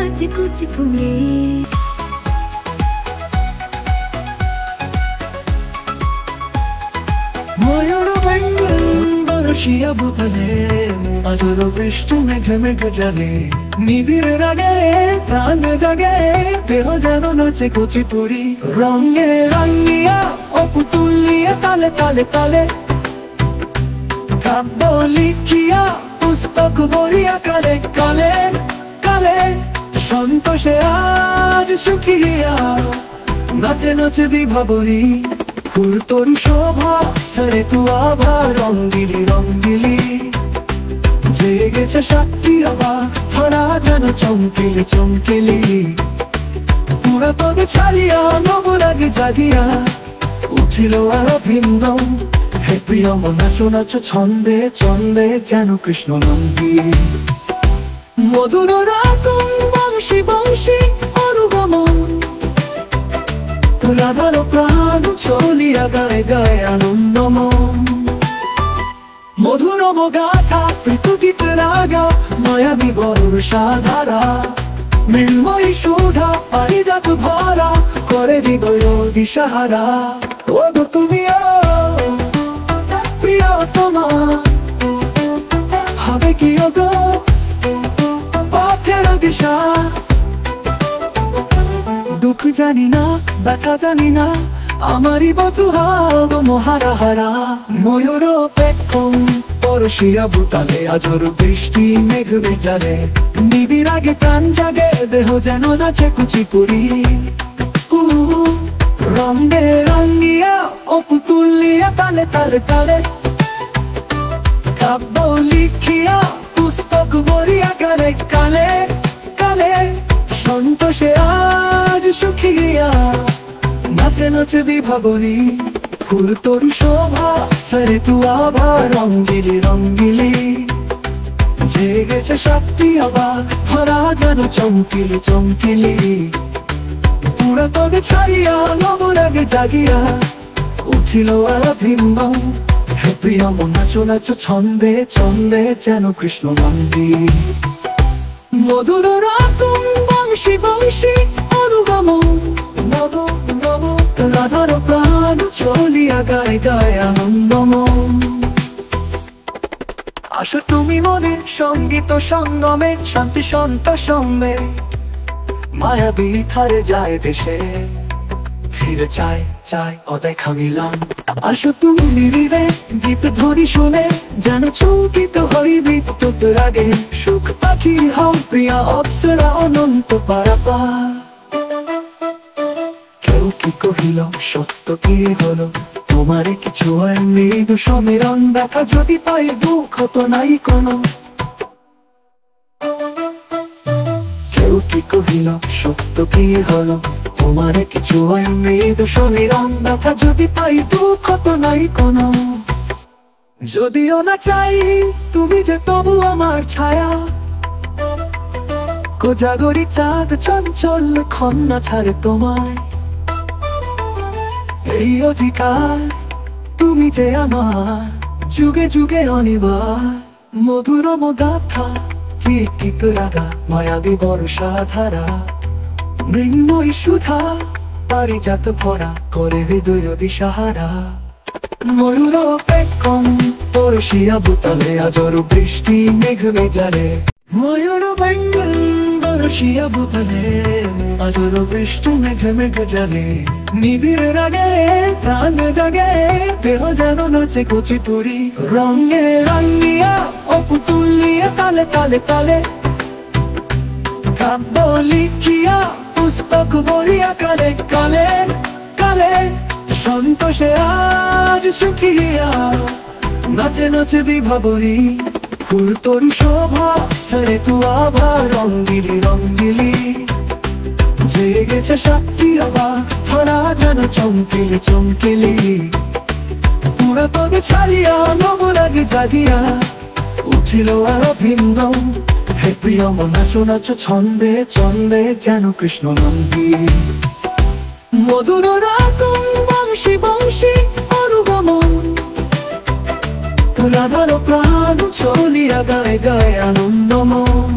নাচে কুচিপুড়ি। ময়ূর বেঙ্গল বরশিয়া ভূতলে, আজর বৃষ্টি মেঘে মেঘে জাগে, নিবিড়ের আগে প্রাণ জাগে, দেহ যেন নাচে কুচিপুড়ি। রঙে রাঙিয়া অপুতুলিয়া তালে তালে তালে, কাব্য লিখিয়া পুস্তক বরিয়া কালে কালে কালে, সন্তোষে আজ সুখিয়া নাচে নাচে বিভাবরী। ফুল তরু শোভা সরে তু আভা, রঙ্গিলি রঙ্গিলি জেগেছে সাক্ষী আবার, ধরা যেন চমকিলি চমকিলি। পুরা তবে ছাড়িয়া নবরাগে জাগিয়া উঠিল আর ভিন্দম। হে প্রিয়ম নাচো নাচো ছন্দে ছন্দে, যেন কৃষ্ণ নন্দী। মধুর রাতম বংশী বংশী অনুগমন, রাধার প্রাণ চলিয়া গায়ে গায়ে আনন্দমন। মধুরম গাথা পৃথুগীত রাগা, মায়াবী বর্ষা ধারা, মৃন্ময়ী সুধা পারিজাত ভরা, করে হৃদয় দিশাহারা। ও গো তুমি প্রিয়তমা, হবে কি গো পথের দিশা। দুঃখ জানি না ব্যথা জানি না, আমারই বধুহা গো মহারাহারা। ময়ূর পেক্ষম পরশিয়া ভূতালে, আজর বৃষ্টি মেঘ বেজারে, নিবিড় আগে কান জাগে, দেহ যেন নাচে কুচিপুড়ি। রঙে রাঙিয়া অপুতুলিয়া তালে তালে তালে, কাব্য লিখিয়া পুস্তক বরিয়া কালে কালে কালে, সন্তোষে আজ সুখিয়া নাচে নাচে বিভাবরী। ফুল তরু শোভা সরে তু আভা, রঙ্গিলি রঙ্গিলি জেগেছে শক্তি আবার, ধরা যেন চমকিলি চমকিলি। পুরা তবে ছাড়িয়া নবরাগে জাগিয়া উঠিল আর ভিন্দম। হে প্রিয়ম নাচো নাচো ছন্দে ছন্দে, যেন কৃষ্ণ নন্দী। মধুর রাতম বংশী বংশী অনুগমন, নব নব রাধার প্রাণ চলিয়া গায়ে গায়ে আনন্দমন। আসো তুমি মনে সঙ্গীত সঙ্গমে, শান্তি সন্তোষম্বে, মায়াবী ধারে যায় দেশে, ফিরে চাই চাই অদেখা মিলন। আসো তুমি নিরিবে গীত ধ্বনি শুনে, যেন চমকিত হই বিদ্যুৎ রাগে, সুখ পাখি হও প্রিয়া অপ্সরা অনন্ত পারাপার। কেউ কি কহিল সত্য কি হলো, তোমারে কিছু হয় মৃদু সমীরণ, ব্যথা যদি পাই দুঃখ তো নাই কোনো। কেউ কি কহিল সত্য কি হলো, তোমারে কিছু হয় মৃদু সমীরণ, ব্যথা যদি পাই দুঃখ তো নাই কোনো। যদিও না চাই তুমি যে তবু আমার ছায়া, কোজাগরি চাঁদ চঞ্চল খন্না ছাড়ে তোমায়। এই অধিকার তুমি যে আমার যুগে যুগে অনিবার। মধুরম গাথা গীত রাগা, মায়াবী বর্ষা ধারা, মৃন্ময়ী সুধা পারিজাত ভরা, করে হৃদয় দিশাহারা। ময়ূর পেক্ষম পরশিয়া ভূতলে, আজর বৃষ্টি মেঘ বেজারে। ময়ূর বেঙ্গল বরশিয়া ভূতলে, আজর বৃষ্টি মেঘ মেঘ জাগে, নিবিড়ের আগে প্রাণ জাগে, দেহ যেন নাচে কুচিপুড়ি। রঙে রাঙিয়া অপুতুলিয়া তালে তালে তালে, কাব্য লিখিয়া পুস্তক বরিয়া কালে কালে কালে, সন্তোষে আজ সুখিয়া নাচে নাচে বিভাবরী। ফুল তরু শোভা সরে তু আভা, রঙ্গিলি রঙ্গিলি জেগেছে শক্তি আবার, ধরা যেন চমকিলি চমকিলি। পুরা তবে ছাড়িয়া নবরাগে জাগিয়া উঠিল আর ভিন্দম। হে প্রিয়ম নাচো নাচো ছন্দে ছন্দে, যেন কৃষ্ণ নন্দী। মধুর রাতম বংশী বংশী অনুগমন, রাধার প্রাণ চলিয়া গায়ে গায়ে আনন্দমন।